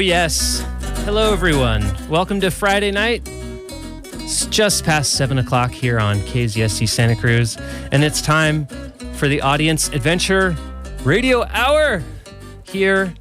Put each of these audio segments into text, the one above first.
yes. Hello, everyone. Welcome to Friday night. It's just past 7 o'clock here on KZSC Santa Cruz, and it's time for the Audience Adventure Radio Hour here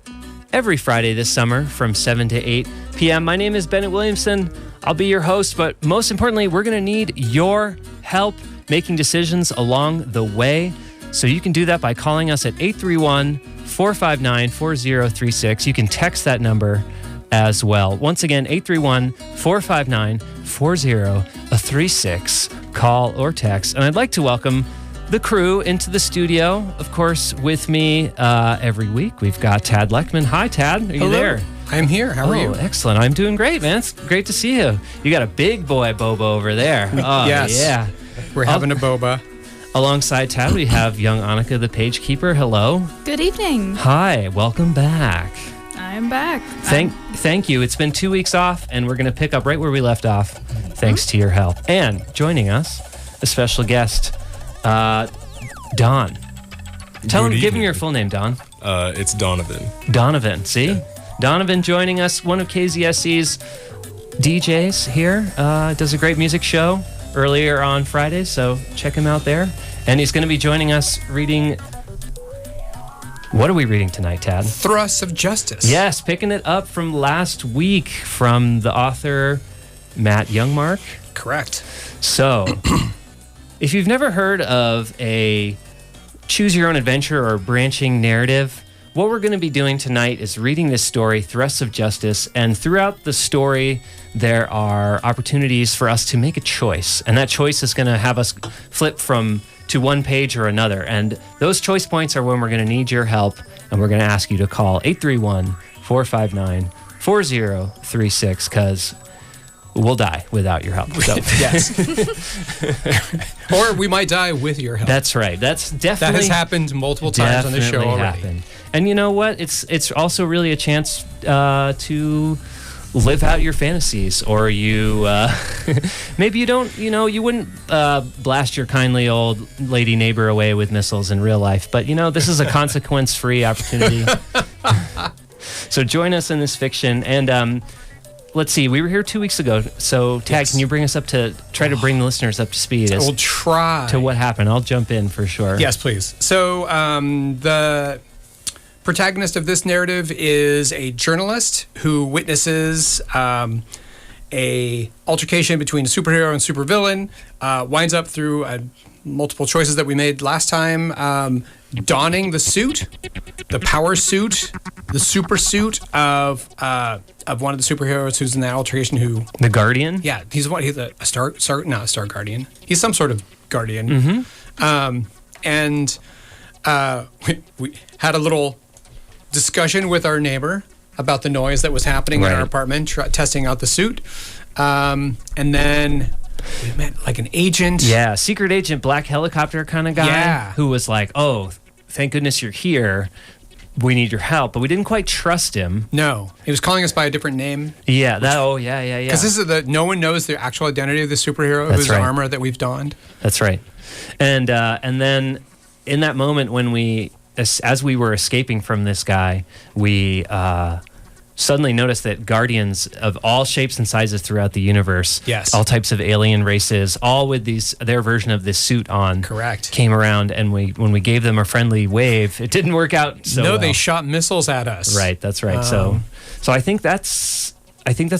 every Friday this summer from 7 to 8 p.m. My name is Bennett Williamson. I'll be your host, but most importantly, we're going to need your help making decisions along the way. So you can do that by calling us at 831-459-4036. You can text that number as well. Once again, 831-459-4036. Call or text. And I'd like to welcome the crew into the studio. Of course, with me every week, we've got Tad Leckman. Hi, Tad. Are you there? I'm here. How are you? Excellent. I'm doing great, man. It's great to see you. You got a big boy boba over there. Oh, yes. Yeah. We're having a boba. Alongside Tad, we have young Annika, the page keeper. Hello. Good evening. Hi. Welcome back. I'm back. Thank you. It's been 2 weeks off, and we're going to pick up right where we left off, thanks to your help. And joining us, a special guest, Don. Give me your full name, Don. It's Donovan. Donovan, see? Yeah. Donovan joining us, one of KZSC's DJs here. Does a great music show earlier on Fridays, so check him out there. And he's going to be joining us reading... What are we reading tonight, Tad? Thrusts of Justice. Yes, picking it up from last week from the author Matt Youngmark. Correct. So, if you've never heard of a choose-your-own-adventure or branching narrative, what we're going to be doing tonight is reading this story, Thrusts of Justice, and throughout the story, there are opportunities for us to make a choice, and that choice is going to have us flip to one page or another, and those choice points are when we're going to need your help, and we're going to ask you to call 831-459-4036, because we'll die without your help. So. Yes. Or we might die with your help. That's right. That has happened multiple times on the show already. Happened. And you know what? It's also really a chance to live out your fantasies, or you maybe you don't, you wouldn't blast your kindly old lady neighbor away with missiles in real life, but this is a consequence-free opportunity. So join us in this fiction, and let's see, we were here 2 weeks ago, so Tag, yes. Can you bring us to bring the listeners up to speed? We'll try. To what happened. I'll jump in for sure. Yes, please. So the protagonist of this narrative is a journalist who witnesses a altercation between superhero and supervillain, winds up through multiple choices that we made last time, donning the suit, the power suit, the super suit of one of the superheroes who's in that altercation. Who the Guardian? Yeah, he's a Star Guardian. He's some sort of Guardian. Mm-hmm. And we had a little discussion with our neighbor about the noise that was happening in our apartment, testing out the suit, and then we met like an agent. Yeah, secret agent, black helicopter kind of guy. Yeah. Who was like, "Oh, thank goodness you're here. We need your help," but we didn't quite trust him. No, he was calling us by a different name. Yeah, yeah. Because this is no one knows the actual identity of the superhero whose armor that we've donned. That's right. And then in that moment when as we were escaping from this guy, we suddenly noticed that guardians of all shapes and sizes throughout the universe, yes, all types of alien races, all with their version of this suit on, correct, came around, and when we gave them a friendly wave, it didn't work out so well. They shot missiles at us. Right, that's right. So I think that's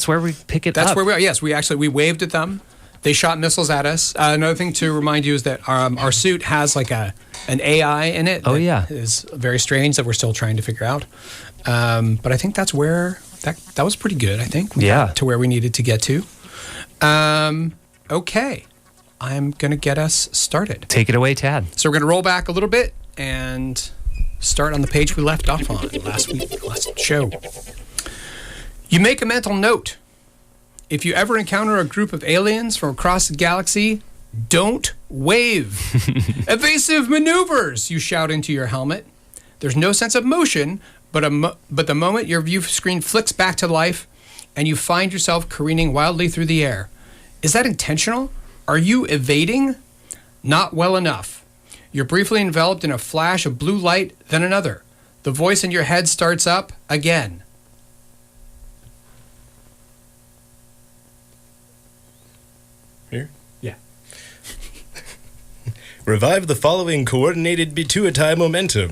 where we pick it up. That's where we are. Yes, we waved at them. They shot missiles at us. Another thing to remind you is that our suit has like an AI in it. Oh, yeah. Is very strange that we're still trying to figure out. But I think that's where that was pretty good. I think we got to where we needed to get to. Okay, I'm gonna get us started. Take it away, Tad. So we're gonna roll back a little bit and start on the page we left off on last show. You make a mental note. If you ever encounter a group of aliens from across the galaxy, don't wave. Evasive maneuvers, you shout into your helmet. There's no sense of motion, but the moment your view screen flicks back to life and you find yourself careening wildly through the air. Is that intentional? Are you evading? Not well enough. You're briefly enveloped in a flash of blue light, then another. The voice in your head starts up again. Revive the following coordinated Bituitai momentum.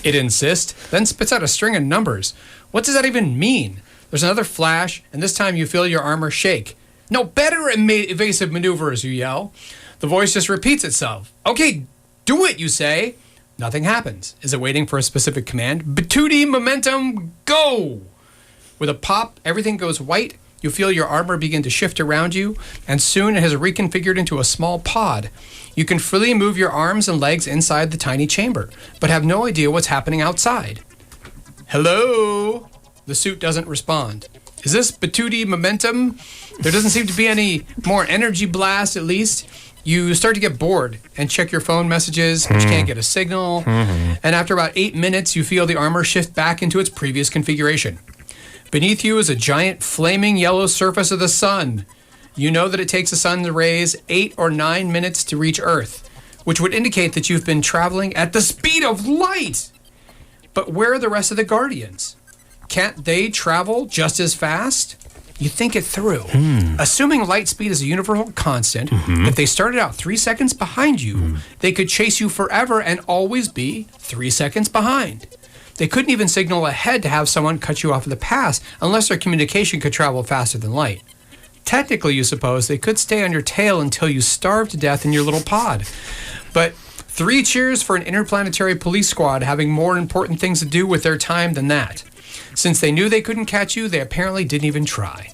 It insists, then spits out a string of numbers. What does that even mean? There's another flash, and this time you feel your armor shake. No, better evasive maneuvers, you yell. The voice just repeats itself. Okay, do it, you say. Nothing happens. Is it waiting for a specific command? Bituti momentum, go! With a pop, everything goes white. You feel your armor begin to shift around you, and soon it has reconfigured into a small pod. You can freely move your arms and legs inside the tiny chamber, but have no idea what's happening outside. Hello? The suit doesn't respond. Is this Batuti momentum? There doesn't seem to be any more energy blast, at least. You start to get bored and check your phone messages, but you can't get a signal. And after about 8 minutes, you feel the armor shift back into its previous configuration. Beneath you is a giant flaming yellow surface of the sun. You know that it takes the sun's rays 8 or 9 minutes to reach Earth, which would indicate that you've been traveling at the speed of light. But where are the rest of the Guardians? Can't they travel just as fast? You think it through. Assuming light speed is a universal constant, if they started out 3 seconds behind you, they could chase you forever and always be 3 seconds behind. They couldn't even signal ahead to have someone cut you off in the pass unless their communication could travel faster than light. Technically, you suppose, they could stay on your tail until you starve to death in your little pod. But 3 cheers for an interplanetary police squad having more important things to do with their time than that. Since they knew they couldn't catch you, they apparently didn't even try.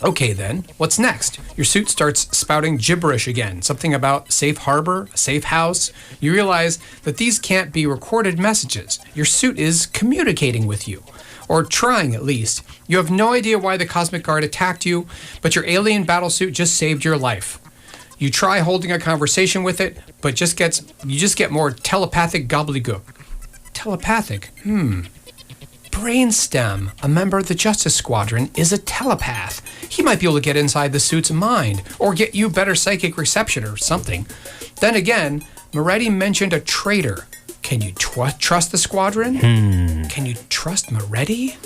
Okay then, what's next? Your suit starts spouting gibberish again, something about safe harbor, a safe house. You realize that these can't be recorded messages. Your suit is communicating with you, or trying at least. You have no idea why the Cosmic Guard attacked you, but your alien battlesuit just saved your life. You try holding a conversation with it, but you just get more telepathic gobbledygook. Telepathic? Brainstem, a member of the Justice Squadron, is a telepath. He might be able to get inside the suit's mind, or get you better psychic reception or something. Then again, Moretti mentioned a traitor. Can you trust the squadron? Can you trust Moretti?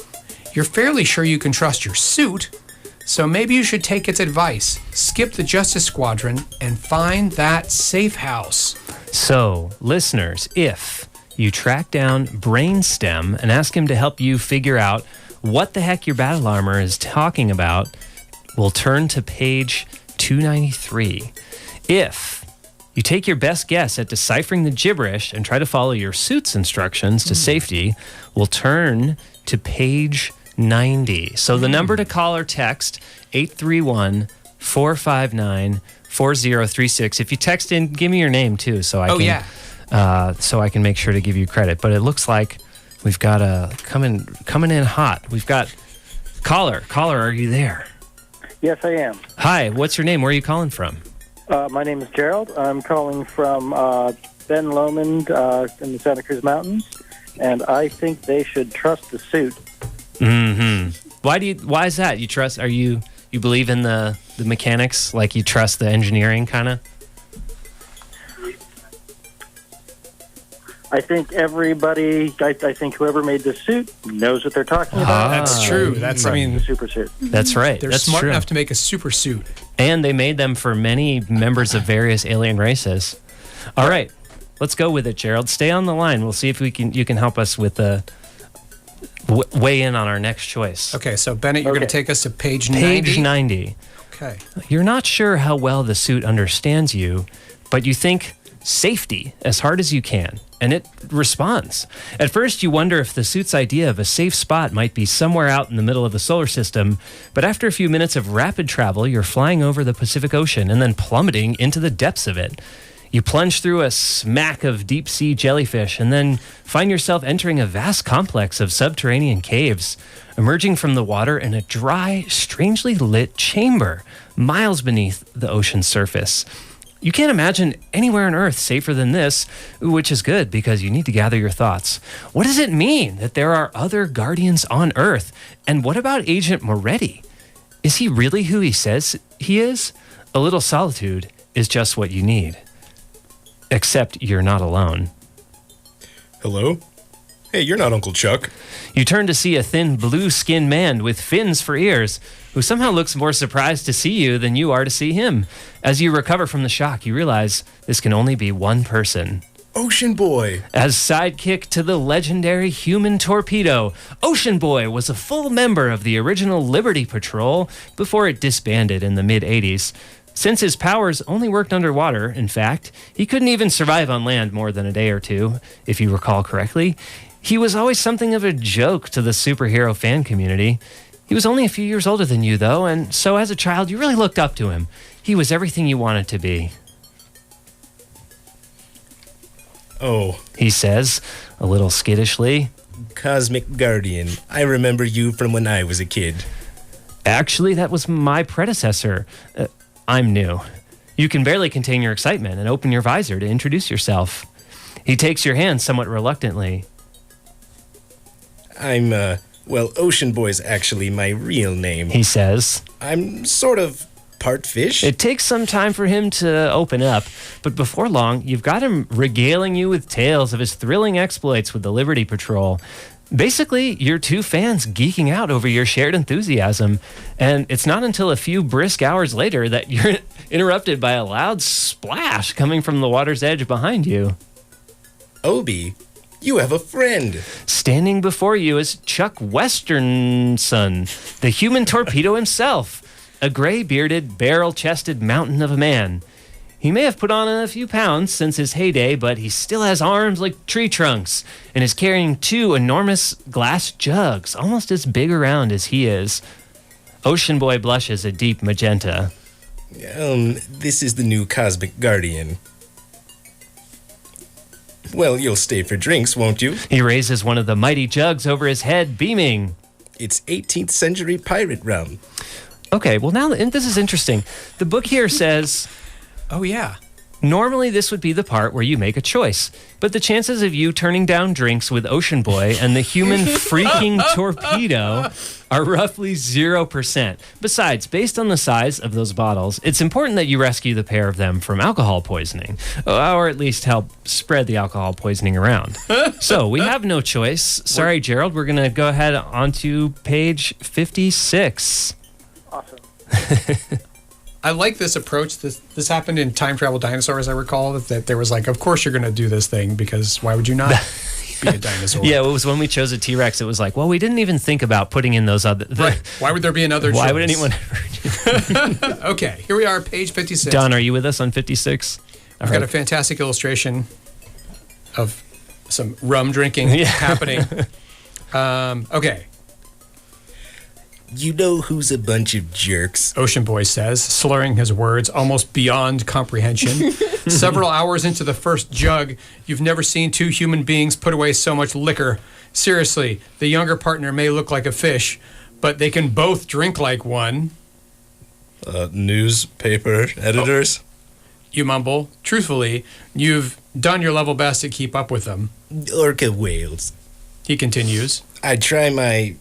You're fairly sure you can trust your suit, so maybe you should take its advice. Skip the Justice Squadron and find that safe house. So, listeners, if you track down Brainstem and ask him to help you figure out what the heck your battle armor is talking about, we'll turn to page 293. If you take your best guess at deciphering the gibberish and try to follow your suit's instructions to safety, we'll turn to page 90. So the number to call or text, 831-459-4036. If you text in, give me your name too, so I can... so I can make sure to give you credit. But it looks like we've got a coming in hot. We've got caller. Caller, are you there? Yes, I am. Hi, what's your name? Where are you calling from? My name is Gerald. I'm calling from Ben Lomond in the Santa Cruz Mountains, and I think they should trust the suit. Why is that? You believe in the mechanics, like you trust the engineering kind of? I think I think whoever made this suit knows what they're talking about. That's true. The super suit. That's right. They're That's smart true. enough to make a super suit. And they made them for many members of various alien races. All right, let's go with it, Gerald. Stay on the line. We'll see if you can help us with the weigh in on our next choice. Okay, so Bennett, you're going to take us to page 90. Page 90. Okay. You're not sure how well the suit understands you, but you think safety as hard as you can, and it responds. At first, you wonder if the suit's idea of a safe spot might be somewhere out in the middle of the solar system, but after a few minutes of rapid travel, you're flying over the Pacific Ocean and then plummeting into the depths of it. You plunge through a smack of deep-sea jellyfish and then find yourself entering a vast complex of subterranean caves, emerging from the water in a dry, strangely lit chamber miles beneath the ocean's surface. You can't imagine anywhere on Earth safer than this, which is good because you need to gather your thoughts. What does it mean that there are other Guardians on Earth? And what about Agent Moretti? Is he really who he says he is? A little solitude is just what you need. Except you're not alone. Hello? Hey, you're not Uncle Chuck. You turn to see a thin, blue-skinned man with fins for ears, who somehow looks more surprised to see you than you are to see him. As you recover from the shock, you realize this can only be one person. Ocean Boy. As sidekick to the legendary human torpedo, Ocean Boy was a full member of the original Liberty Patrol before it disbanded in the mid-'80s. Since his powers only worked underwater, in fact, he couldn't even survive on land more than a day or two, if you recall correctly. He was always something of a joke to the superhero fan community. He was only a few years older than you, though, and so as a child, you really looked up to him. He was everything you wanted to be. Oh. He says, a little skittishly. Cosmic Guardian. I remember you from when I was a kid. Actually, that was my predecessor. I'm new. You can barely contain your excitement and open your visor to introduce yourself. He takes your hand somewhat reluctantly. Well, Ocean Boy's actually my real name. He says. I'm sort of part fish. It takes some time for him to open up, but before long, you've got him regaling you with tales of his thrilling exploits with the Liberty Patrol. Basically, you're two fans geeking out over your shared enthusiasm, and it's not until a few brisk hours later that you're interrupted by a loud splash coming from the water's edge behind you. Obi, you have a friend. Standing before you is Chuck Westernson, the human torpedo himself, a gray-bearded, barrel-chested mountain of a man. He may have put on a few pounds since his heyday, but he still has arms like tree trunks and is carrying two enormous glass jugs, almost as big around as he is. Ocean Boy blushes a deep magenta. This is the new Cosmic Guardian. Well, you'll stay for drinks, won't you? He raises one of the mighty jugs over his head, beaming. It's 18th century pirate rum. Okay, well now, and this is interesting. The book here says... Oh, yeah. Normally, this would be the part where you make a choice, but the chances of you turning down drinks with Ocean Boy and the human freaking torpedo are roughly 0%. Besides, based on the size of those bottles, it's important that you rescue the pair of them from alcohol poisoning, or at least help spread the alcohol poisoning around. So, we have no choice. Sorry, Gerald, we're going to go ahead onto page 56. Awesome. I like this approach. This happened in Time Travel Dinosaur, as I recall, that there was like, of course you're going to do this thing, because why would you not be a dinosaur? Yeah, it was when we chose a T-Rex, it was like, well, we didn't even think about putting in those other... Right. Why would there be another choice? Why would anyone ever... Okay, here we are, page 56. Don, are you with us on 56? I've got a fantastic illustration of some rum drinking happening. Okay. You know who's a bunch of jerks? Ocean Boy says, slurring his words almost beyond comprehension. Several hours into the first jug, you've never seen two human beings put away so much liquor. Seriously, the younger partner may look like a fish, but they can both drink like one. Newspaper editors? You mumble. Truthfully, you've done your level best to keep up with them. Orca whales. He continues. I try my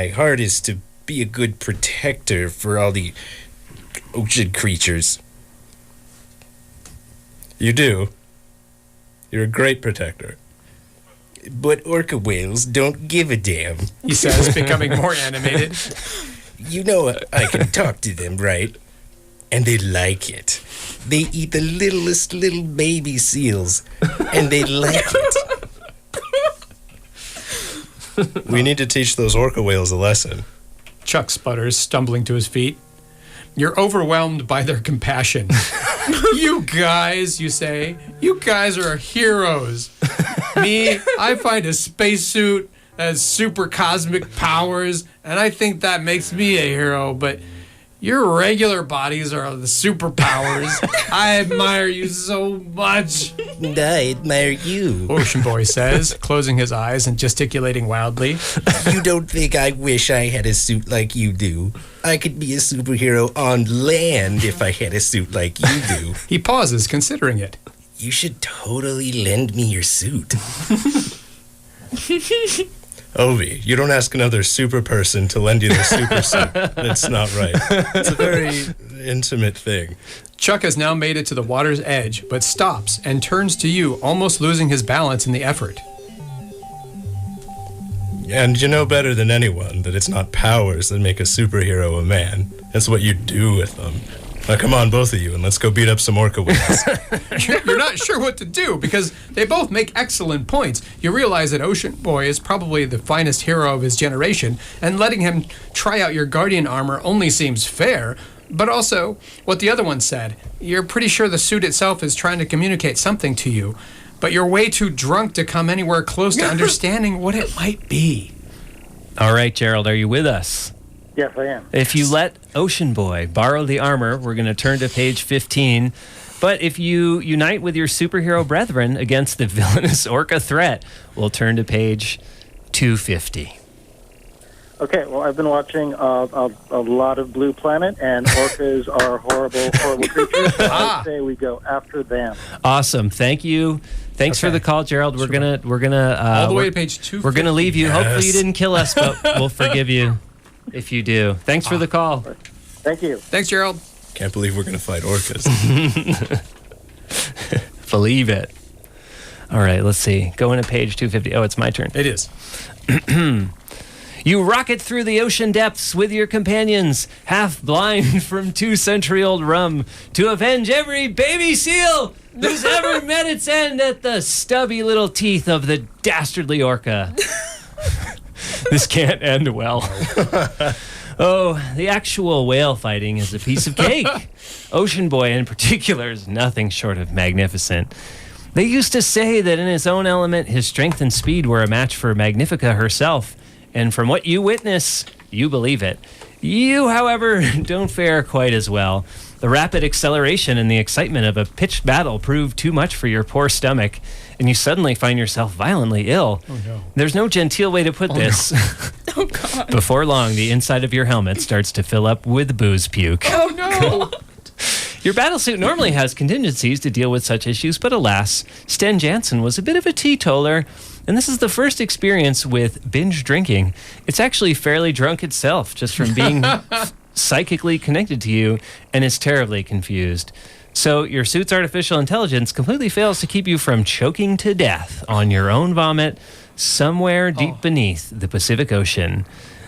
hardest to be a good protector for all the ocean creatures. You do. You're a great protector. But orca whales don't give a damn. He says, becoming more animated. You know I can talk to them, right? And they like it. They eat the littlest little baby seals, and they like it. We need to teach those orca whales a lesson. Chuck sputters, stumbling to his feet. You're overwhelmed by their compassion. You guys, you say, you guys are heroes. Me, I find a spacesuit that has super cosmic powers, and I think that makes me a hero, but your regular bodies are the superpowers. I admire you so much. And I admire you. Ocean Boy says, closing his eyes and gesticulating wildly. You don't think I wish I had a suit like you do? I could be a superhero on land if I had a suit like you do. He pauses, considering it. You should totally lend me your suit. Ovi, you don't ask another super person to lend you their super suit. That's not right. It's a very intimate thing. Chuck has now made it to the water's edge, but stops and turns to you, almost losing his balance in the effort. And you know better than anyone that it's not powers that make a superhero a man. It's what you do with them. Now come on, both of you, and let's go beat up some orca whales. You're not sure what to do because they both make excellent points. You realize that Ocean Boy is probably the finest hero of his generation, and letting him try out your guardian armor only seems fair. But also, what the other one said, you're pretty sure the suit itself is trying to communicate something to you, but you're way too drunk to come anywhere close to understanding what it might be. All right, Gerald, are you with us? Yes, I am. If you let Ocean Boy borrow the armor, we're going to turn to page 15. But if you unite with your superhero brethren against the villainous orca threat, we'll turn to page 250. Okay, well, I've been watching a lot of Blue Planet, and orcas are horrible, horrible creatures. So I say we go after them. Awesome. Thank you. Thanks for the call, Gerald. We're gonna All the way to page 250. We're gonna leave you. Yes. Hopefully you didn't kill us, but we'll forgive you if you do. Thanks for the call. Thank you. Thanks, Gerald. Can't believe we're going to fight orcas. Believe it. All right, let's see. Going to page 250. Oh, it's my turn. It is. You rocket through the ocean depths with your companions, half blind from 2-century-old rum, to avenge every baby seal who's ever met its end at the stubby little teeth of the dastardly orca. This can't end well. Oh, the actual whale fighting is a piece of cake. Ocean Boy in particular is nothing short of magnificent. They used to say that in his own element, his strength and speed were a match for Magnifica herself. And from what you witness, you believe it. You, however, don't fare quite as well. The rapid acceleration and the excitement of a pitched battle proved too much for your poor stomach, and you suddenly find yourself violently ill. Oh, no. There's no genteel way to put this. Oh, God. Before long, the inside of your helmet starts to fill up with booze puke. Oh, no. Your battlesuit normally has contingencies to deal with such issues, but alas, Sten Jansen was a bit of a teetotaler, and this is the first experience with binge drinking. It's actually fairly drunk itself, just from being psychically connected to you, and is terribly confused. So your suit's artificial intelligence completely fails to keep you from choking to death on your own vomit somewhere deep beneath the Pacific Ocean.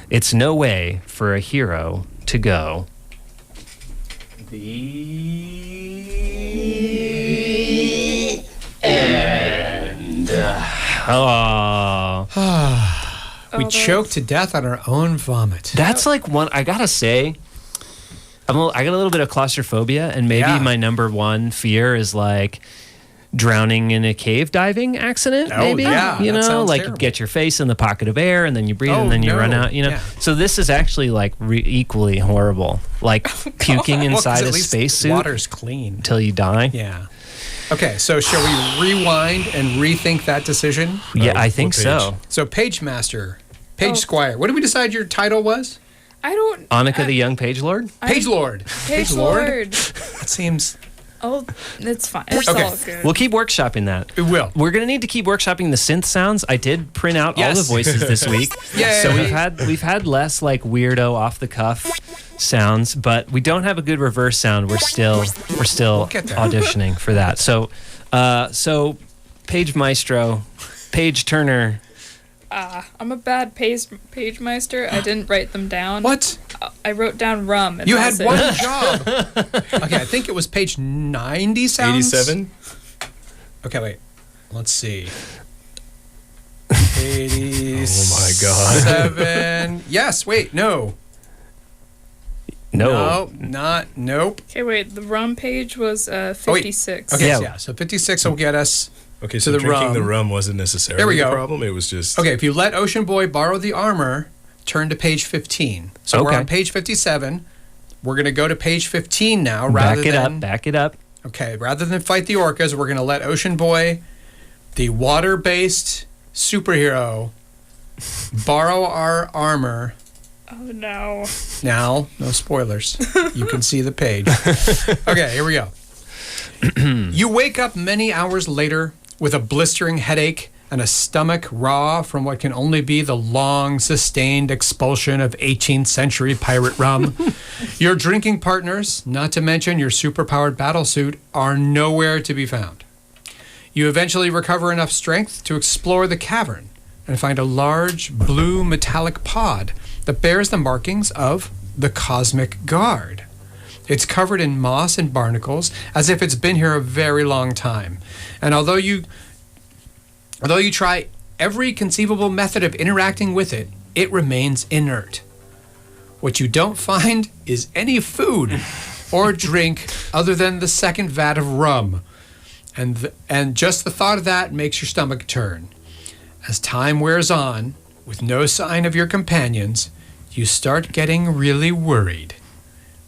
It's no way for a hero to go. The end. We choked to death on our own vomit. That's like one, I gotta say, I got a little bit of claustrophobia, and maybe my number one fear is like drowning in a cave diving accident, maybe. Yeah, you that know, sounds like terrible. Get your face in the pocket of air, and then you breathe, and then you run out, you know. Yeah. So this is actually like equally horrible. Like puking Well, 'cause inside at a least spacesuit water's clean. until you die. Yeah. Okay, so shall we rewind and rethink that decision? Yeah, I think what so. So Page Master, Page Oh. Squire. What did we decide your title was? I don't... Annika the Young Page Lord? Page Lord. Page Lord. That seems... Oh, it's fine. It's Okay. all good. We'll keep workshopping that. It will. We're gonna need to keep workshopping the synth sounds. I did print out all Yes. the voices this week, Yay. so we've had less like weirdo off the cuff sounds, but we don't have a good reverse sound. We're still get there. auditioning for that. So Page Maestro, Page Turner. I'm a bad page meister. I didn't write them down. What? I wrote down rum. And You that's had it. one job. Okay, I think it was page 90 sounds. 87? Okay, wait. Let's see. 87. Yes, wait, no. No. Nope. Okay, wait. The rum page was wait. 56. Okay, Yeah. yeah. So 56 will get us. Okay, To so the drinking rum. the rum wasn't necessarily There we the go. problem. It was just... Okay, if you let Ocean Boy borrow the armor, turn to page 15. So we're Okay. on page 57. We're going to go to page 15 now rather than... Back it up. Okay, rather than fight the orcas, we're going to let Ocean Boy, the water-based superhero, borrow our armor. Oh, no. Now, no spoilers. You can see the page. Okay, here we go. You wake up many hours later with a blistering headache and a stomach raw from what can only be the long, sustained expulsion of 18th century pirate rum. Your drinking partners, not to mention your superpowered battlesuit, are nowhere to be found. You eventually recover enough strength to explore the cavern and find a large blue metallic pod that bears the markings of the Cosmic Guard. It's covered in moss and barnacles as if it's been here a very long time. And although you try every conceivable method of interacting with it, it remains inert. What you don't find is any food or drink other than the second vat of rum. And just the thought of that makes your stomach turn. As time wears on, with no sign of your companions, you start getting really worried.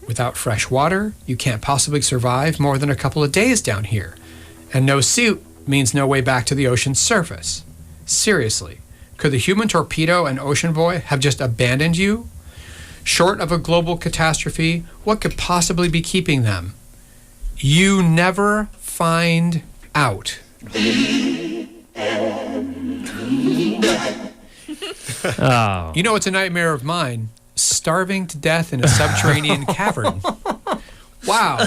Without fresh water, you can't possibly survive more than a couple of days down here. And no suit means no way back to the ocean's surface. Seriously, could the human torpedo and ocean boy have just abandoned you? Short of a global catastrophe, what could possibly be keeping them? You never find out. Oh. You know, it's a nightmare of mine. Starving to death in a subterranean cavern. Wow.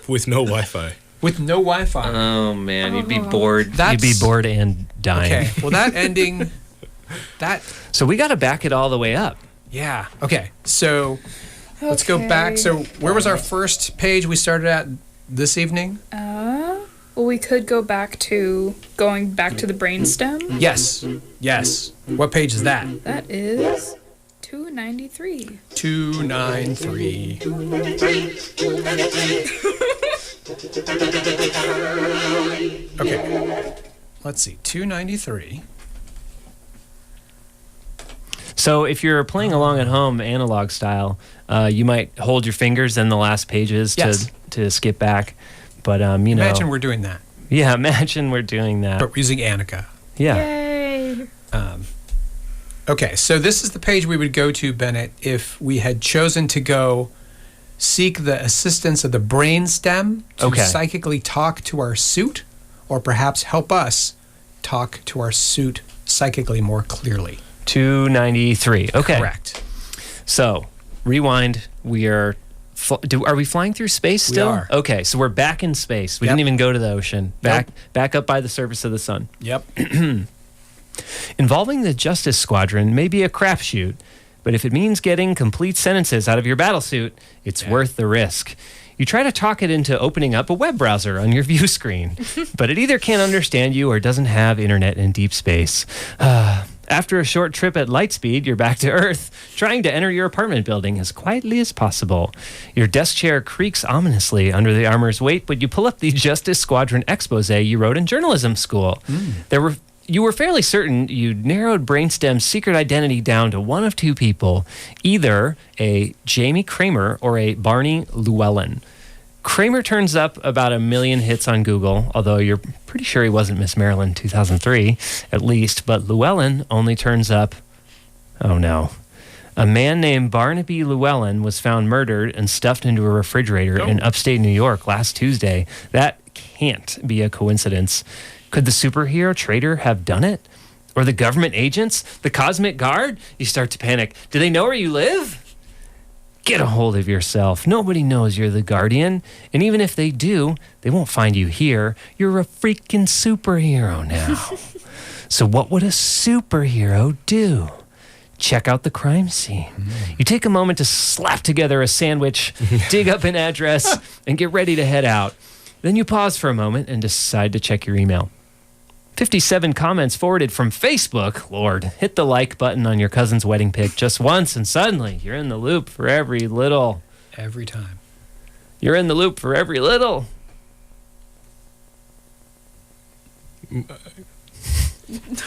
With no Wi-Fi. With no Wi-Fi. Oh, man. You'd be bored. That's- You'd be bored and dying. Okay. Well, that ending, So we got to back it all the way up. yeah. Okay. So let's go back. So where was our first page we started at this evening? Well, we could go back to the brainstem. Yes. Yes. What page is that? That is 293. 293. Okay. Let's see. 293. So if you're playing along at home analog style, you might hold your fingers in the last pages Yes. to skip back. But, you know. Imagine we're doing that, Yeah, imagine we're doing that. but we're using Annika. Yeah. Yay! Okay, so this is the page we would go to, Bennett, if we had chosen to go seek the assistance of the brainstem to Okay. psychically talk to our suit, or perhaps help us talk to our suit psychically more clearly. 293. Okay. Correct. So, rewind. We are... are we flying through space still? are. Okay, so we're back in space. We Yep. didn't even go to the ocean. Back up by the surface of the sun. Yep. Involving the Justice Squadron may be a crapshoot, but if it means getting complete sentences out of your battlesuit, it's worth the risk. You try to talk it into opening up a web browser on your view screen, but it either can't understand you or doesn't have internet in deep space. After a short trip at light speed, you're back to Earth, trying to enter your apartment building as quietly as possible. Your desk chair creaks ominously under the armor's weight, but you pull up the Justice Squadron expose you wrote in journalism school. You were fairly certain you'd narrowed Brainstem's secret identity down to one of two people, either a Jamie Kramer or a Barney Llewellyn. Kramer turns up about 1 million hits on Google, although you're pretty sure he wasn't Miss Maryland 2003, at least, but Llewellyn only turns up, oh no. A man named Barnaby Llewellyn was found murdered and stuffed into a refrigerator in upstate New York last Tuesday. That can't be a coincidence. Could the superhero traitor have done it? Or the government agents? The Cosmic Guard? You start to panic. Do they know where you live? Get a hold of yourself. Nobody knows you're the Guardian. And even if they do, they won't find you here. You're a freaking superhero now. So what would a superhero do? Check out the crime scene. You take a moment to slap together a sandwich, dig up an address, and get ready to head out. Then you pause for a moment and decide to check your email. 57 comments forwarded from Facebook. Lord, hit the like button on your cousin's wedding pic just once, and suddenly you're in the loop for every little. Every time. You're in the loop for every little.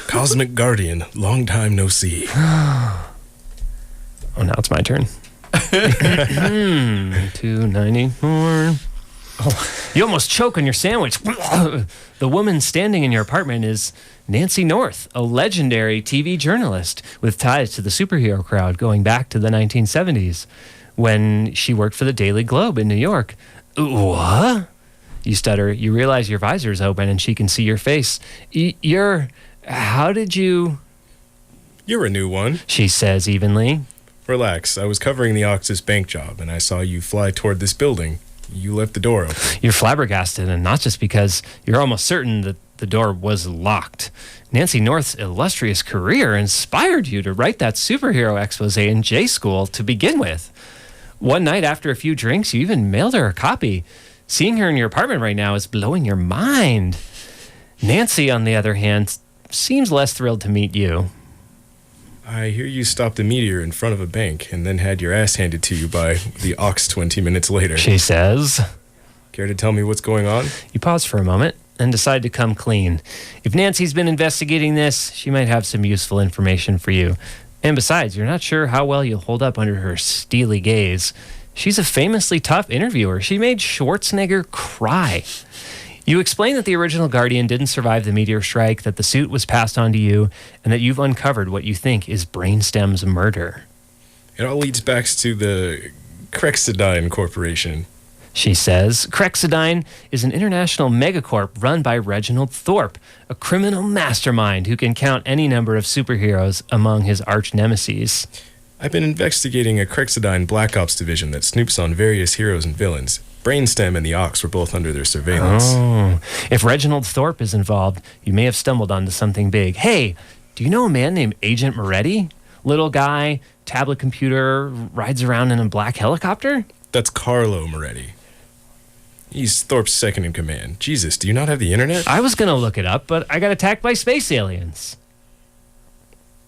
Cosmic Guardian, long time no see. Oh, now it's my turn. 294. You almost choke on your sandwich. The woman standing in your apartment is Nancy North, a legendary TV journalist with ties to the superhero crowd going back to the 1970s when she worked for the Daily Globe in New York. What? You stutter. You realize your visor's open and she can see your face. How did you... You're a new one. She says evenly. Relax. I was covering the Oxus bank job, and I saw you fly toward this building. You left the door open. You're flabbergasted, and not just because you're almost certain that the door was locked. Nancy North's illustrious career inspired you to write that superhero expose in J School to begin with. One night after a few drinks, you even mailed her a copy. Seeing her in your apartment right now is blowing your mind. Nancy, on the other hand, seems less thrilled to meet you. I hear you stopped a meteor in front of a bank and then had your ass handed to you by the Ox 20 minutes later. She says. Care to tell me what's going on? You pause for a moment and decide to come clean. If Nancy's been investigating this, she might have some useful information for you. And besides, you're not sure how well you'll hold up under her steely gaze. She's a famously tough interviewer. She made Schwarzenegger cry. You explain that the original Guardian didn't survive the meteor strike, that the suit was passed on to you, and that you've uncovered what you think is Brainstem's murder. It all leads back to the Crexidine Corporation. She says, Crexidine is an international megacorp run by Reginald Thorpe, a criminal mastermind who can count any number of superheroes among his arch nemeses. I've been investigating a Crexidine Black Ops division that snoops on various heroes and villains. Brainstem and the Ox were both under their surveillance. Oh, if Reginald Thorpe is involved, you may have stumbled onto something big. Hey, do you know a man named Agent Moretti? Little guy, tablet computer, rides around in a black helicopter? That's Carlo Moretti. He's Thorpe's second in command. Jesus, do you not have the internet? I was going to look it up, but I got attacked by space aliens.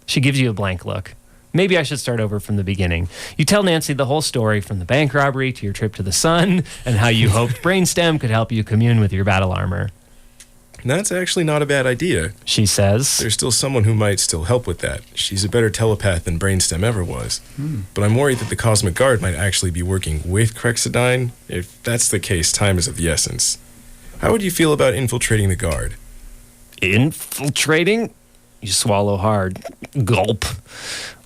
She gives you a blank look. Maybe I should start over from the beginning. You tell Nancy the whole story, from the bank robbery to your trip to the sun, and how you hoped Brainstem could help you commune with your battle armor. That's actually not a bad idea. She says. There's still someone who might still help with that. She's a better telepath than Brainstem ever was. But I'm worried that the Cosmic Guard might actually be working with Crexidine. If that's the case, time is of the essence. How would you feel about infiltrating the Guard? Infiltrating? You swallow hard. Gulp.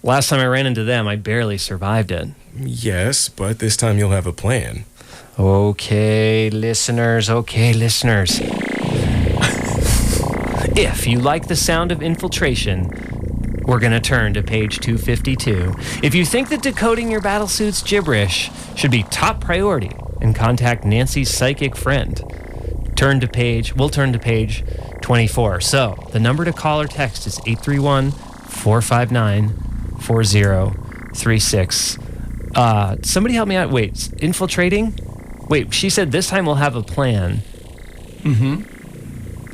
Last time I ran into them, I barely survived it. Yes, but this time you'll have a plan. Okay, listeners. If you like the sound of infiltration, we're going to turn to page 252. If you think that decoding your battlesuit's gibberish should be top priority, and contact Nancy's psychic friend, we'll turn to page 24. So, the number to call or text is 831-459-4036. Somebody help me out. Wait, infiltrating? Wait, she said this time we'll have a plan.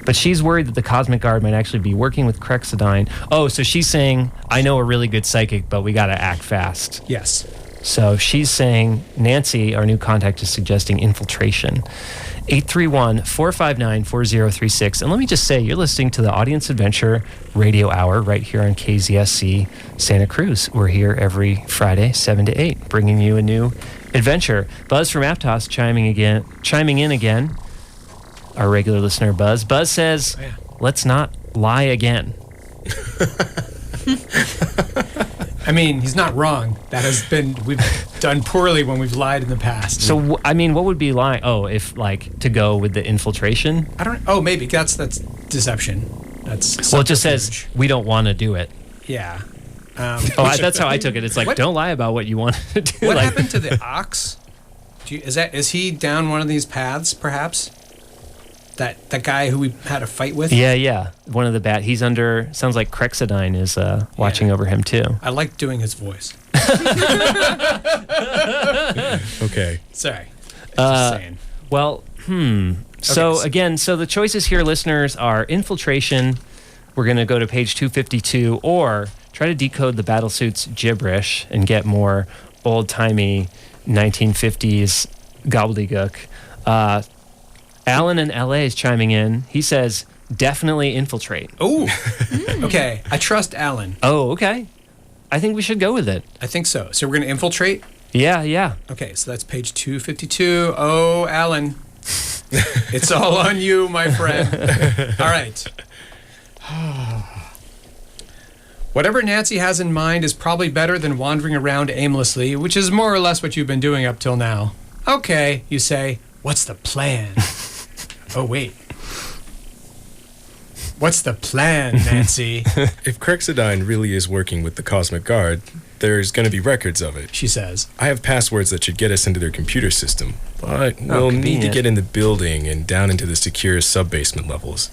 But she's worried that the Cosmic Guard might actually be working with Crexidine. Oh, so she's saying, I know a really good psychic, but we got to act fast. Yes. So she's saying, Nancy, our new contact, is suggesting infiltration. 831-459-4036. And let me just say, you're listening to the Audience Adventure Radio Hour right here on KZSC Santa Cruz. We're here every Friday, 7 to 8, bringing you a new adventure. Buzz from Aptos chiming in again. Our regular listener, Buzz. Buzz says, let's not lie again. I mean, he's not wrong. We've done poorly when we've lied in the past. So, I mean, what would be lying? Oh, if, to go with the infiltration? Maybe. That's deception. That's well, it just says, we don't want to do it. Yeah. That's how I took it. It's like, don't lie about what you want to do. What happened to the Ox? Is he down one of these paths, perhaps? That guy who we had a fight with? Yeah. One of the he's under, sounds like Crexidine is watching over him too. I like doing his voice. Okay. Sorry. Just saying. Well, So again, the choices here, listeners, are infiltration. We're going to go to page 252, or try to decode the battlesuit's gibberish and get more old-timey 1950s gobbledygook. Alan in LA is chiming in. He says, definitely infiltrate. Oh, okay. I trust Alan. Oh, okay. I think we should go with it. I think so. So we're going to infiltrate? Yeah. Okay, so that's page 252. Oh, Alan. It's all on you, my friend. All right. Whatever Nancy has in mind is probably better than wandering around aimlessly, which is more or less what you've been doing up till now. Okay, you say. What's the plan? Oh, wait. What's the plan, Nancy? If Crexidine really is working with the Cosmic Guard, there's going to be records of it. She says. I have passwords that should get us into their computer system, but we'll need to convenient. get in the building and down into the secure sub-basement levels.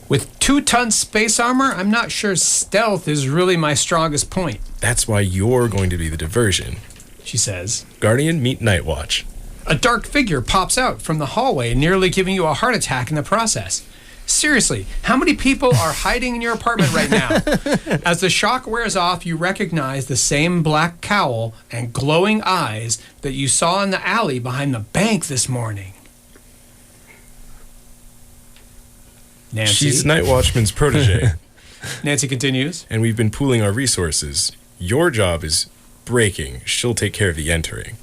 With 2-ton space armor, I'm not sure stealth is really my strongest point, That's why you're going to be the diversion. she says. Guardian, meet Night Watch. A dark figure pops out from the hallway, nearly giving you a heart attack in the process. Seriously, how many people are hiding in your apartment right now? As the shock wears off, you recognize the same black cowl and glowing eyes that you saw in the alley behind the bank this morning. Nancy. She's Night Watchman's protege, Nancy continues. and we've been pooling our resources. Your job is breaking. She'll take care of the entering.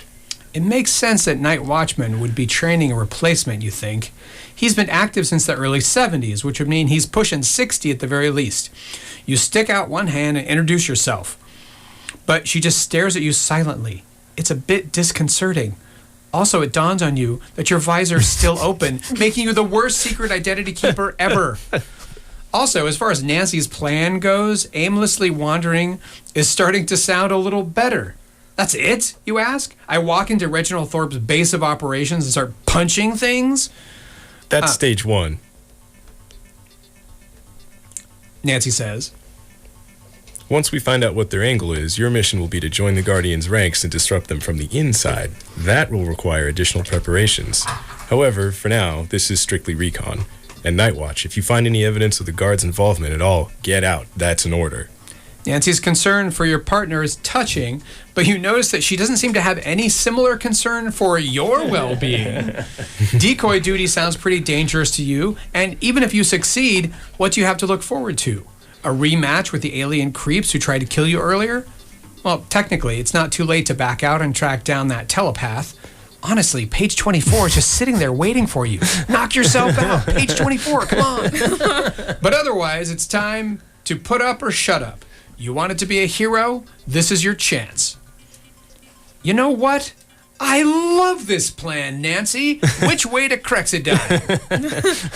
It makes sense that Night Watchman would be training a replacement, you think. He's been active since the early 70s, which would mean he's pushing 60 at the very least. You stick out one hand and introduce yourself. But she just stares at you silently. It's a bit disconcerting. Also, it dawns on you that your visor is still open, making you the worst secret identity keeper ever. Also, as far as Nancy's plan goes, aimlessly wandering is starting to sound a little better. That's it, you ask? I walk into Reginald Thorpe's base of operations and start punching things? That's stage one. Nancy says. Once we find out what their angle is, your mission will be to join the Guardians' ranks and disrupt them from the inside. That will require additional preparations. However, for now, this is strictly recon. And Night Watch, if you find any evidence of the Guards' involvement at all, get out. That's an order. Nancy's concern for your partner is touching, but you notice that she doesn't seem to have any similar concern for your well-being. Decoy duty sounds pretty dangerous to you, and even if you succeed, what do you have to look forward to? A rematch with the alien creeps who tried to kill you earlier? Well, technically, it's not too late to back out and track down that telepath. Honestly, page 24 is just sitting there waiting for you. Knock yourself out. Page 24, come on. But otherwise, it's time to put up or shut up. You wanted to be a hero? This is your chance. You know what? I love this plan, Nancy. Which way to Crexidine?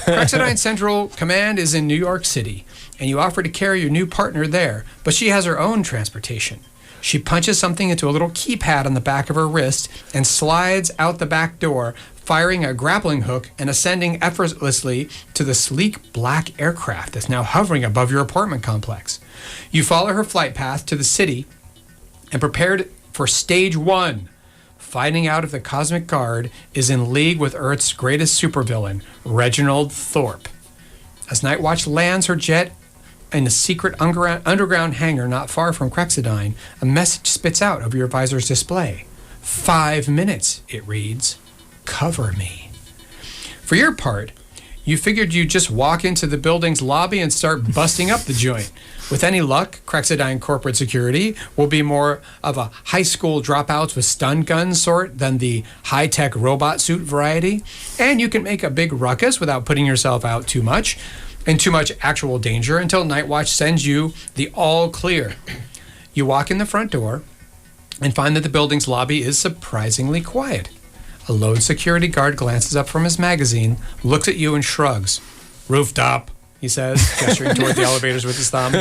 Crexidine Central Command is in New York City, and you offer to carry your new partner there, but she has her own transportation. She punches something into a little keypad on the back of her wrist and slides out the back door, firing a grappling hook and ascending effortlessly to the sleek black aircraft that's now hovering above your apartment complex. You follow her flight path to the city and prepared for stage one, finding out if the Cosmic Guard is in league with Earth's greatest supervillain, Reginald Thorpe. As Night Watch lands her jet in a secret underground hangar not far from Crexidine, a message spits out over your visor's display. 5 minutes, it reads. Cover me. For your part, you figured you'd just walk into the building's lobby and start busting up the joint. With any luck, Crexidine corporate security will be more of a high school dropouts with stun guns sort than the high-tech robot suit variety, and you can make a big ruckus without putting yourself out too much actual danger until Night Watch sends you the all clear. You walk in the front door and find that the building's lobby is surprisingly quiet. A lone security guard glances up from his magazine, looks at you and shrugs. Rooftop, he says, gesturing toward the elevators with his thumb.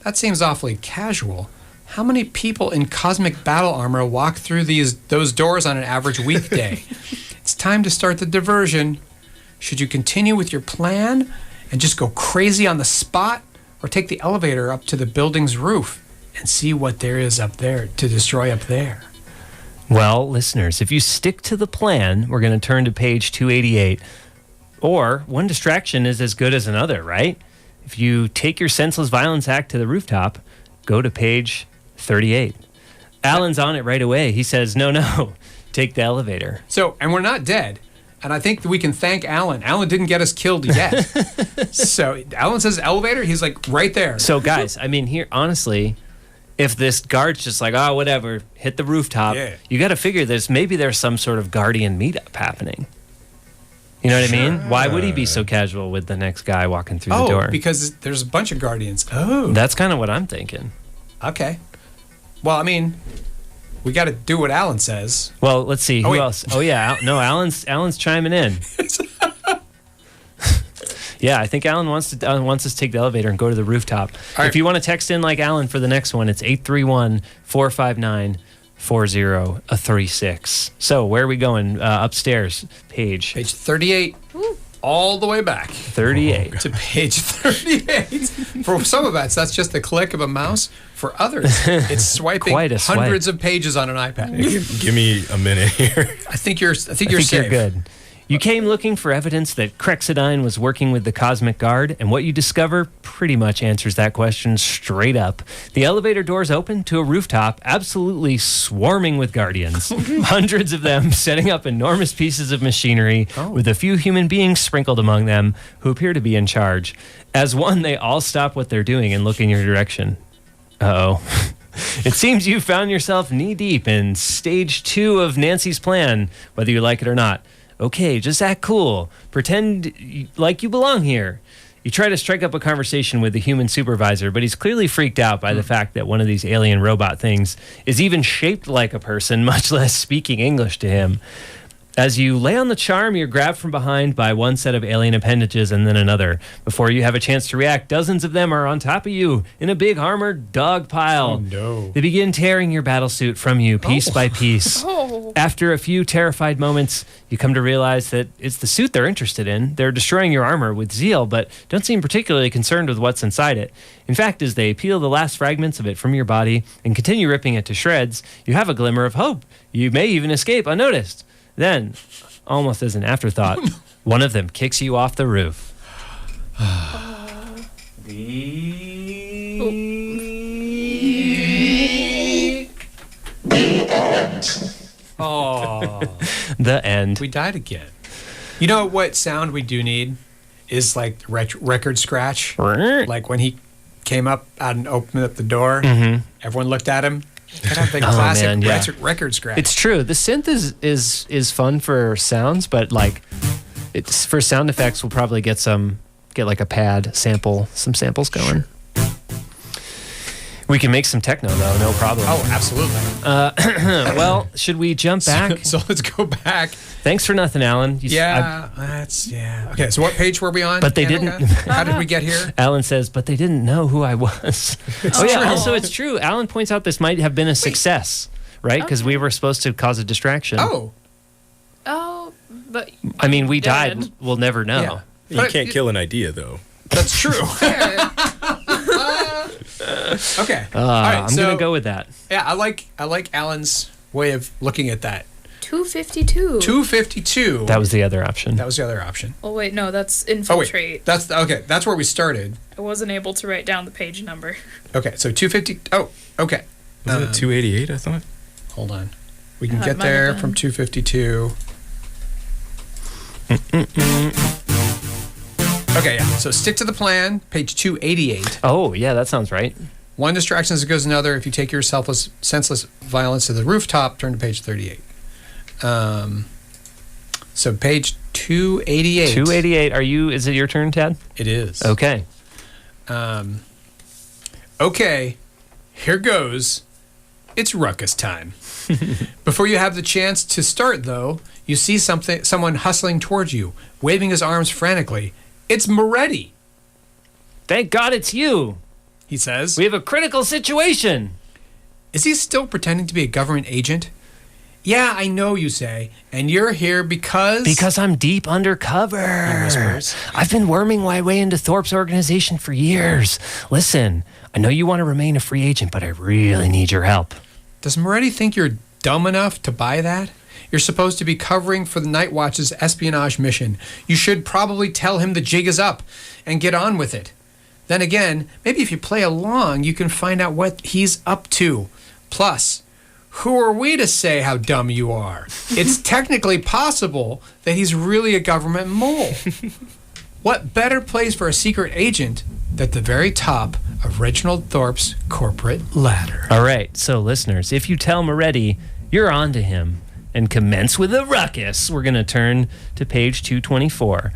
That seems awfully casual. How many people in cosmic battle armor walk through those doors on an average weekday? It's time to start the diversion. Should you continue with your plan and just go crazy on the spot, or take the elevator up to the building's roof and see what there is up there to destroy up there? Well, listeners, if you stick to the plan, we're going to turn to page 288. Or one distraction is as good as another, right? If you take your senseless violence act to the rooftop, go to page 38. Alan's on it right away. He says, no, take the elevator. So, and we're not dead. And I think that we can thank Alan. Alan didn't get us killed yet. So Alan says elevator, he's like right there. So guys, I mean, here, honestly, if this guard's just like, oh, whatever, hit the rooftop, you got to figure maybe there's some sort of Guardian meetup happening. You know what I mean? Why would he be so casual with the next guy walking through the door? Oh, because there's a bunch of Guardians. Oh. That's kind of what I'm thinking. Okay. Well, I mean, we got to do what Alan says. Well, let's see. Who else? Oh, yeah. No, Alan's chiming in. Yeah, I think Alan wants us to take the elevator and go to the rooftop. All right. If you want to text in like Alan for the next one, it's 831-459-4036. So where are we going? Upstairs, page Page 38, all the way back 38. to page 38. For some of us, that's just the click of a mouse. For others, it's swiping Quite a swipe. hundreds of pages on an iPad. Give me a minute here. I think you're I think safe. you're good. You came looking for evidence that Crexidine was working with the Cosmic Guard, and what you discover pretty much answers that question straight up. The elevator doors open to a rooftop absolutely swarming with guardians. Hundreds of them setting up enormous pieces of machinery with a few human beings sprinkled among them who appear to be in charge. As one, they all stop what they're doing and look in your direction. Uh-oh. It seems you found yourself knee-deep in stage 2 of Nancy's plan, whether you like it or not. Okay, just act cool. Pretend like you belong here. You try to strike up a conversation with the human supervisor, but he's clearly freaked out by the fact that one of these alien robot things is even shaped like a person, much less speaking English to him. As you lay on the charm, you're grabbed from behind by one set of alien appendages and then another. Before you have a chance to react, dozens of them are on top of you in a big armored dog pile. Oh, no. They begin tearing your battlesuit from you piece by piece. Oh. After a few terrified moments, you come to realize that it's the suit they're interested in. They're destroying your armor with zeal, but don't seem particularly concerned with what's inside it. In fact, as they peel the last fragments of it from your body and continue ripping it to shreds, you have a glimmer of hope. You may even escape unnoticed. Then, almost as an afterthought, one of them kicks you off the roof. Oh, The end. we died again. You know what sound we do need is like record scratch. Like when he came up out and opened up the door, everyone looked at him. Gotta have the classic man, yeah. record scratch. It's true. The synth is fun for sounds, but like it's for sound effects. We'll probably get like a pad sample, some samples going. We can make some techno though, no problem. Oh, absolutely. Well, should we jump back? So let's go back. Thanks for nothing, Alan. Okay, so what page were we on? But they Annika? didn't- How did we get here? Alan says, but they didn't know who I was. Oh yeah. Also, it's true. Alan points out this might have been a success, right? Because we were supposed to cause a distraction. Oh, Oh, but I mean, we Dead. died. We'll never know. yeah. You But can't kill an idea, though. That's true. there. Okay. All right. I'm gonna go with that. Yeah, I like Alan's way of looking at that. 252. 252. That was the other option. That was the other option. Oh wait, no, that's Oh infiltrate. wait, that's okay. That's where we started. I wasn't able to write down the page number. Okay, so 250. Oh, okay. Wasn't it 288, I thought? Hold on. We can Yeah, it get might have there been. from 252. Okay, yeah. So stick to the plan. Page 288. Oh yeah, that sounds right. One distraction as it goes another. If you take your senseless violence to the rooftop, turn to page 38. So page 288. 288. Is it your turn, Ted? It is. Okay. Okay, here goes. It's ruckus time. Before you have the chance to start, though, you see someone hustling towards you, waving his arms frantically. It's Moretti, Thank God it's you. he says. We have a critical situation. Is he still pretending to be a government agent? Yeah, I know, you say. And you're here because... Because I'm deep undercover. He whispers. I've been worming my way into Thorpe's organization for years. Listen, I know you want to remain a free agent, but I really need your help. Does Moretti think you're dumb enough to buy that? You're supposed to be covering for the Night Watch's espionage mission. You should probably tell him the jig is up and get on with it. Then again, maybe if you play along, you can find out what he's up to. Plus, who are we to say how dumb you are? It's technically possible that he's really a government mole. What better place for a secret agent than the very top of Reginald Thorpe's corporate ladder? All right, so listeners, if you tell Moretti, you're on to him and commence with a ruckus, we're going to turn to page 224.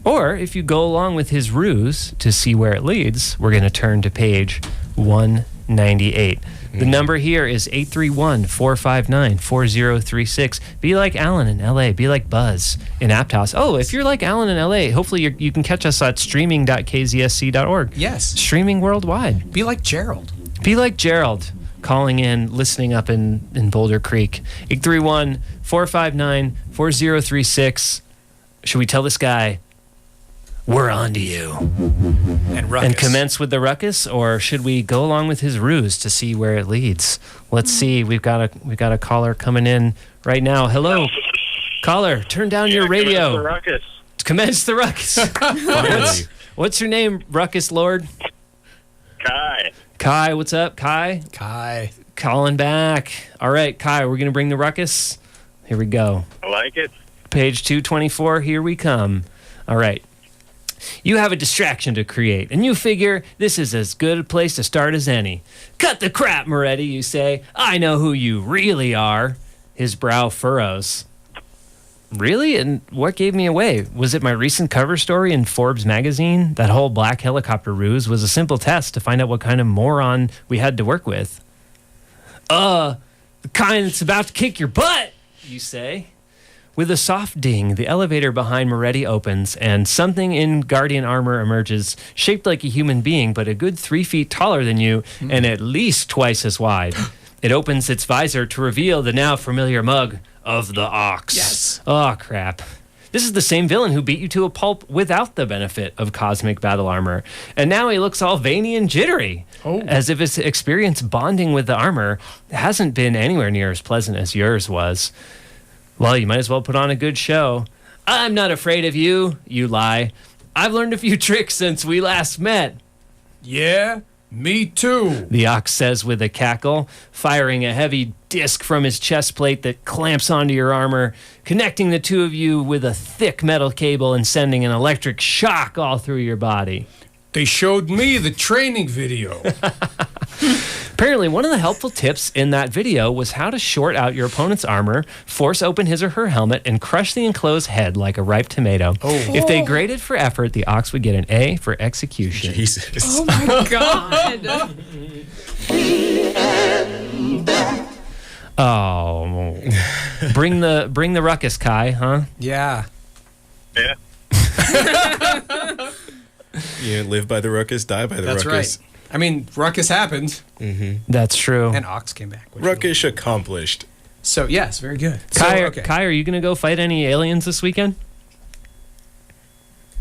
Or if you go along with his ruse to see where it leads, we're going to turn to page 198. The number here is 831-459-4036. Be like Alan in LA. Be like Buzz in Aptos. Oh, if you're like Alan in LA, hopefully you can catch us at streaming.kzsc.org. Yes. Streaming worldwide. Be like Gerald. Be like Gerald, calling in, listening up in Boulder Creek. 831-459-4036. Should we tell this guy, we're on to you? And ruckus. And commence with the ruckus, or should we go along with his ruse to see where it leads? Let's see. We've got a caller coming in right now. Hello, caller. Turn down your radio. Commence the ruckus. What's your name, Ruckus Lord? Kai, what's up, Kai? Kai. Calling back. All right, Kai, we're going to bring the ruckus. Here we go. I like it. Page 224, here we come. All right. You have a distraction to create, and you figure this is as good a place to start as any. Cut the crap, Moretti, you say. I know who you really are. His brow furrows. Really? And what gave me away? Was it my recent cover story in Forbes magazine? That whole black helicopter ruse was a simple test to find out what kind of moron we had to work with. The kind that's about to kick your butt, you say. With a soft ding, the elevator behind Moretti opens, and something in Guardian armor emerges, shaped like a human being, but a good 3 feet taller than you, and at least twice as wide. It opens its visor to reveal the now familiar mug of the Ox. Yes. Oh, crap. This is the same villain who beat you to a pulp without the benefit of cosmic battle armor. And now he looks all veiny and jittery, as if his experience bonding with the armor hasn't been anywhere near as pleasant as yours was. Well, you might as well put on a good show. I'm not afraid of you, you lie. I've learned a few tricks since we last met. Yeah, me too. The Ox says with a cackle, firing a heavy disc from his chest plate that clamps onto your armor, connecting the two of you with a thick metal cable and sending an electric shock all through your body. They showed me the training video. Apparently, one of the helpful tips in that video was how to short out your opponent's armor, force open his or her helmet, and crush the enclosed head like a ripe tomato. If they graded for effort, the Ox would get an A for execution. Jesus. Oh my god. Oh, bring the ruckus, Kai, huh? Yeah. Yeah. You live by the ruckus, die by the That's ruckus. right. I mean, ruckus happened, That's true. and Ox came back. which Ruckus accomplished. was- So, yes, very good. Kai, So, Kai, are you going to go fight any aliens this weekend?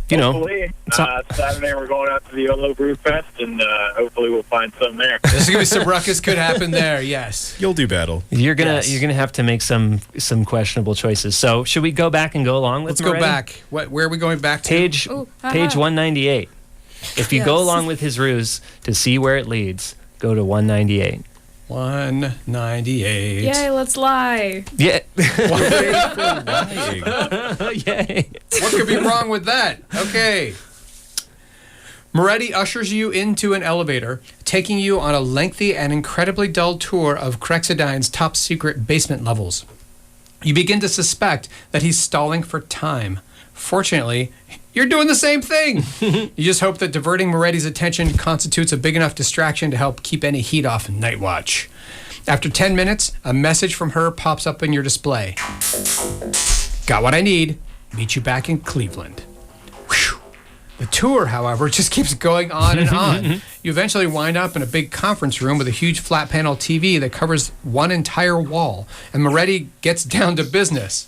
You know, Hopefully. Saturday we're going out to the YOLO Brew Fest, and hopefully we'll find some there. There's going to be some ruckus could happen there, yes. You'll do battle. you're gonna Yes. you're gonna have to make some questionable choices. So should we go back and go along with? Let's go Moretti? back. Where are we going back to? Page Ooh, page haha. 198. If you go Yes. along with his ruse to see where it leads, go to 198. 198. Yay, let's lie. Yeah. Lying. Yay. What could be wrong with that? Okay. Moretti ushers you into an elevator, taking you on a lengthy and incredibly dull tour of Crexidine's top secret basement levels. You begin to suspect that he's stalling for time. Fortunately, you're doing the same thing. You just hope that diverting Moretti's attention constitutes a big enough distraction to help keep any heat off in Night Watch. After 10 minutes, a message from her pops up in your display. Got what I need. Meet you back in Cleveland. Whew. The tour, however, just keeps going on and on. You eventually wind up in a big conference room with a huge flat panel TV that covers one entire wall, and Moretti gets down to business.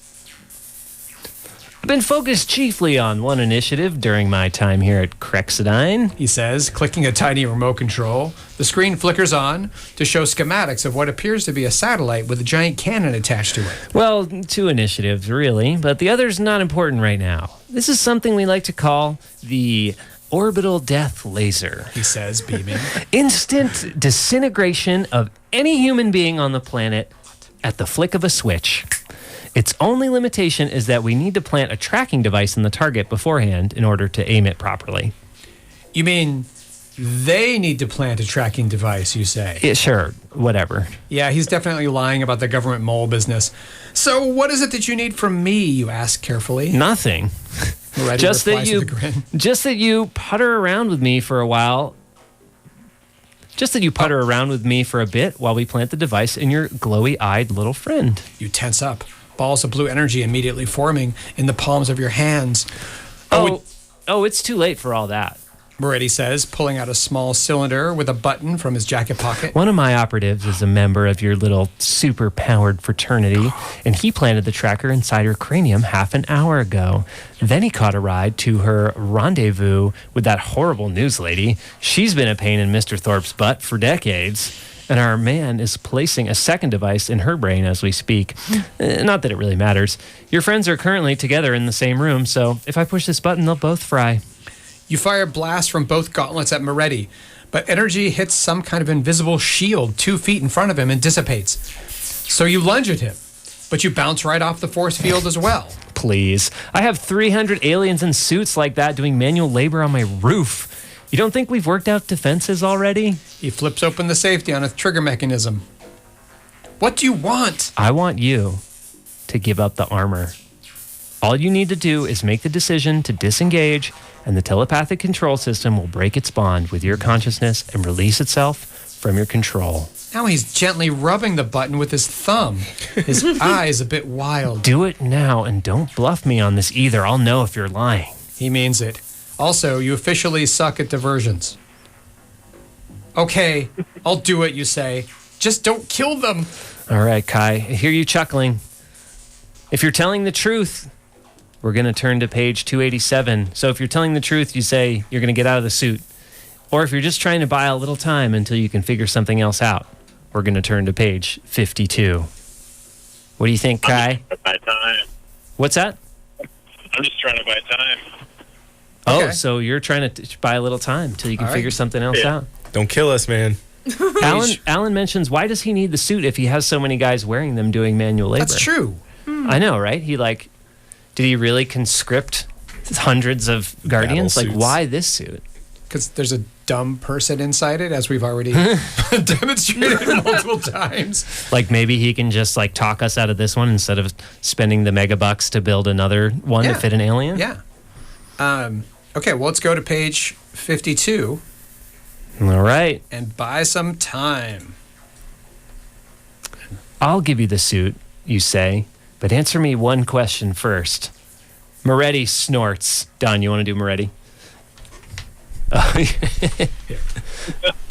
I've been focused chiefly on one initiative during my time here at Crexidine. He says, clicking a tiny remote control. The screen flickers on to show schematics of what appears to be a satellite with a giant cannon attached to it. Well, two initiatives, really, but the other's not important right now. This is something we like to call the orbital death laser. He says, beaming. Instant disintegration of any human being on the planet at the flick of a switch. Its only limitation is that we need to plant a tracking device in the target beforehand in order to aim it properly. You mean they need to plant a tracking device, you say? Yeah, sure, whatever. Yeah, he's definitely lying about the government mole business. So what is it that you need from me, you ask carefully? Nothing. Moretti Just that replies with a grin. you putter around with me for a while. Just that you putter around with me for a bit while we plant the device in your glowy-eyed little friend. You tense up. Balls of blue energy immediately forming in the palms of your hands. Oh, it's too late for all that. Moretti says, pulling out a small cylinder with a button from his jacket pocket. One of my operatives is a member of your little super-powered fraternity, and he planted the tracker inside her cranium half an hour ago. Then he caught a ride to her rendezvous with that horrible news lady. She's been a pain in Mr. Thorpe's butt for decades, and our man is placing a second device in her brain as we speak. Not that it really matters. Your friends are currently together in the same room, so if I push this button, they'll both fry. You fire blasts from both gauntlets at Moretti, but energy hits some kind of invisible shield 2 feet in front of him and dissipates. So you lunge at him, but you bounce right off the force field as well. Please. I have 300 aliens in suits like that doing manual labor on my roof. You don't think we've worked out defenses already? He flips open the safety on a trigger mechanism. What do you want? I want you to give up the armor. All you need to do is make the decision to disengage, and the telepathic control system will break its bond with your consciousness and release itself from your control. Now he's gently rubbing the button with his thumb. His eyes a bit wild. Do it now, and don't bluff me on this either. I'll know if you're lying. He means it. Also, you officially suck at diversions. Okay, I'll do it, you say. Just don't kill them. All right, Kai, I hear you chuckling. If you're telling the truth, we're going to turn to page 287. So if you're telling the truth, you say you're going to get out of the suit. Or if you're just trying to buy a little time until you can figure something else out, we're going to turn to page 52. What do you think, Kai? Buy time. What's that? I'm just trying to buy time. Oh, Okay. so you're trying to buy a little time until you can All right. figure something else out. Don't kill us, man. Alan mentions, why does he need the suit if he has so many guys wearing them doing manual labor? That's true. I know, right? Did he really conscript hundreds of guardians? Battle Like, suits. why this suit? Because there's a dumb person inside it, as we've already demonstrated multiple times. Like, maybe he can just, like, talk us out of this one instead of spending the mega bucks to build another one to Yeah. fit an alien? Yeah. Okay, well, let's go to page 52 All right. and buy some time. I'll give you the suit, you say, but answer me one question first. Moretti snorts. Don, you want to do Moretti?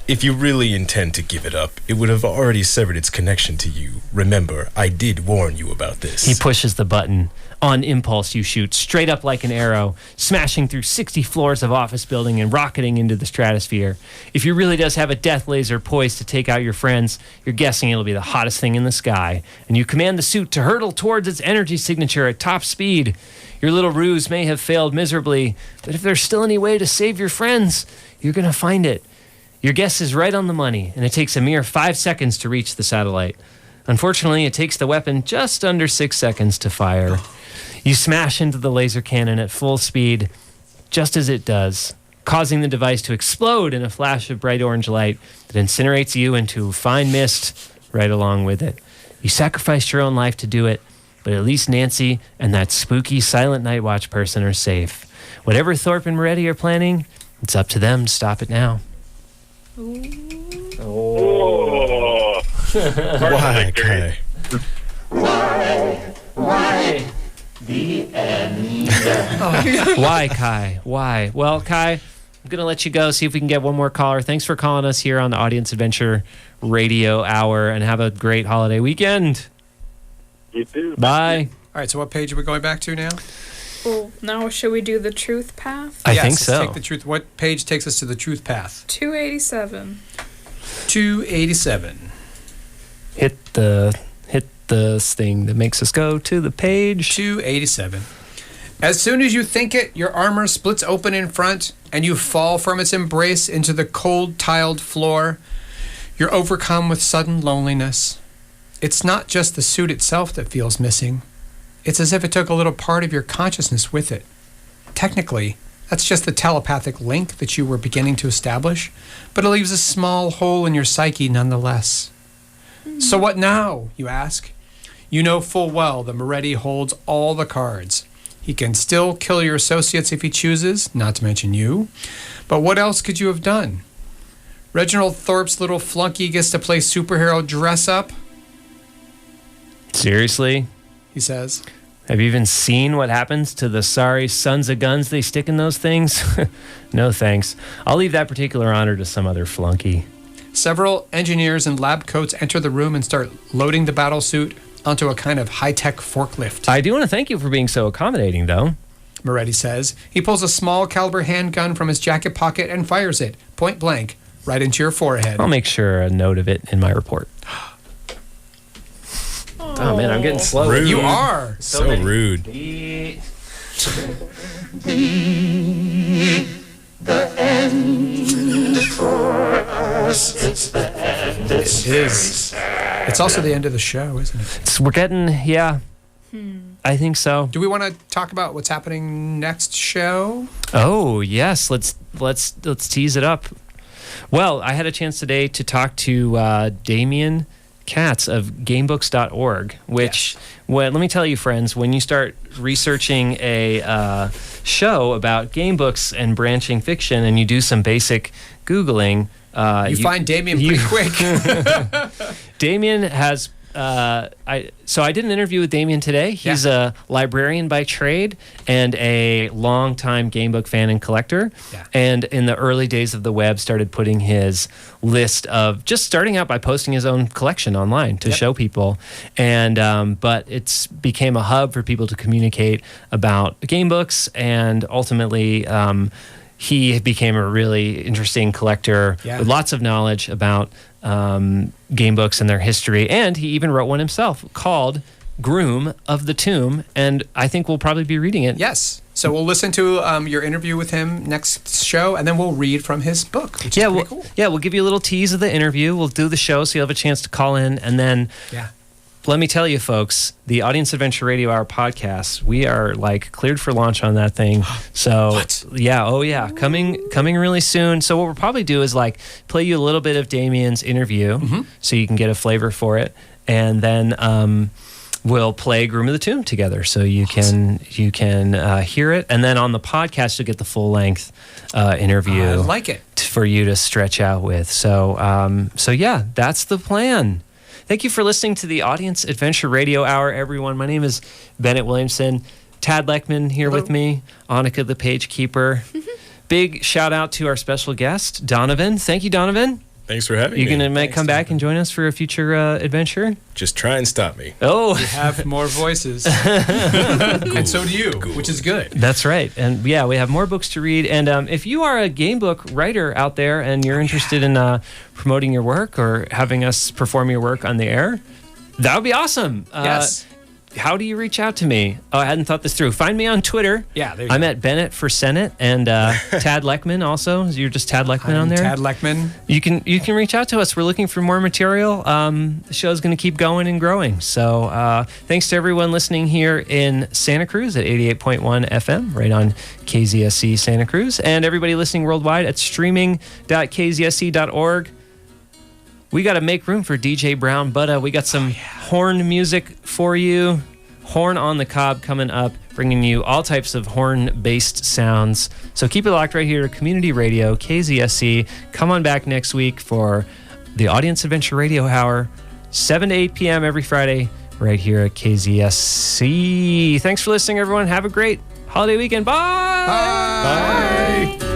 If you really intend to give it up, it would have already severed its connection to you. Remember, I did warn you about this. He pushes the button. On impulse, you shoot straight up like an arrow, smashing through 60 floors of office building and rocketing into the stratosphere. If he really does have a death laser poised to take out your friends, you're guessing it'll be the hottest thing in the sky, and you command the suit to hurtle towards its energy signature at top speed. Your little ruse may have failed miserably, but if there's still any way to save your friends, you're going to find it. Your guess is right on the money, and it takes a mere 5 seconds to reach the satellite. Unfortunately, it takes the weapon just under 6 seconds to fire. You smash into the laser cannon at full speed, just as it does, causing the device to explode in a flash of bright orange light that incinerates you into fine mist right along with it. You sacrificed your own life to do it, but at least Nancy and that spooky Silent Night Watch person are safe. Whatever Thorpe and Moretti are planning, it's up to them to stop it now. Oh. Why, Kai? Why? The end. Why, Kai? Why? Well, Kai, I'm going to let you go, see if we can get one more caller. Thanks for calling us here on the Audience Adventure Radio Hour, and have a great holiday weekend. You too. Bye. All right, so what page are we going back to now? Well, now should we do the truth path? I Yes, think let's so. Take the truth. What page takes us to the truth path? 287. 287. Hit the thing that makes us go to the page. 287. As soon as you think it, your armor splits open in front, and you fall from its embrace into the cold tiled floor. You're overcome with sudden loneliness. It's not just the suit itself that feels missing. It's as if it took a little part of your consciousness with it. Technically, that's just the telepathic link that you were beginning to establish, but it leaves a small hole in your psyche nonetheless. So what now, you ask? You know full well that Moretti holds all the cards. He can still kill your associates if he chooses, not to mention you. But what else could you have done? Reginald Thorpe's little flunky gets to play superhero dress up, Seriously? he says. Have you even seen what happens to the sorry sons of guns they stick in those things? No thanks. I'll leave that particular honor to some other flunky. Several engineers in lab coats enter the room and start loading the battle suit onto a kind of high-tech forklift. I do want to thank you for being so accommodating, though. Moretti says. He pulls a small caliber handgun from his jacket pocket and fires it, point blank, right into your forehead. I'll make sure a note of it in my report. Oh, man, I'm getting slow. Rude. You are. So rude. It is. It's also the end of the show, isn't it? We're getting, yeah. I think so. Do we want to talk about what's happening next show? Oh, yes. Let's tease it up. Well, I had a chance today to talk to Damian Katz of gamebooks.org, which, let me tell you, friends, when you start researching a show about game books and branching fiction and you do some basic Googling, you find Damien pretty quick. Damien has... So I did an interview with Damien today. He's a librarian by trade and a longtime gamebook fan and collector. Yeah. And in the early days of the web, started putting his list of just starting out by posting his own collection online to show people. And but it's became a hub for people to communicate about gamebooks, and ultimately he became a really interesting collector with lots of knowledge about game books and their history. And he even wrote one himself called Groom of the Tomb, and I think we'll probably be reading it. Yes. So we'll listen to your interview with him next show, and then we'll read from his book, which is pretty cool. Yeah, we'll give you a little tease of the interview. We'll do the show so you'll have a chance to call in, and then let me tell you, folks, the Audience Adventure Radio Hour podcast, we are cleared for launch on that thing. So coming really soon. So what we'll probably do is play you a little bit of Damien's interview, so you can get a flavor for it, and then we'll play Groom of the Tomb together, so you can hear it, and then on the podcast you'll get the full length interview. I like it for you to stretch out with. So yeah, that's the plan. Thank you for listening to the Audience Adventure Radio Hour, everyone. My name is Bennett Williamson. Tad Leckman here with me, Annika the Page Keeper. Big shout out to our special guest, Donovan. Thank you, Donovan. Thanks for having me. You going to come back and join us for a future adventure? Just try and stop me. Oh. We have more voices. And so do you, which is good. That's right. And yeah, we have more books to read. And if you are a game book writer out there and you're interested in promoting your work or having us perform your work on the air, that would be awesome. Yes. How do you reach out to me? Oh, I hadn't thought this through. Find me on Twitter. Yeah, there you I'm go. at Bennett for Senate, and Tad Leckman also. You're just Tad Leckman on there. Tad Leckman. You can reach out to us. We're looking for more material. The show's going to keep going and growing. So thanks to everyone listening here in Santa Cruz at 88.1 FM, right on KZSC Santa Cruz, and everybody listening worldwide at streaming.kzsc.org. We got to make room for DJ Brown, but we got some horn music for you. Horn on the Cob coming up, bringing you all types of horn-based sounds. So keep it locked right here to Community Radio, KZSC. Come on back next week for the Audience Adventure Radio Hour, 7 to 8 p.m. every Friday, right here at KZSC. Thanks for listening, everyone. Have a great holiday weekend. Bye! Bye! Bye!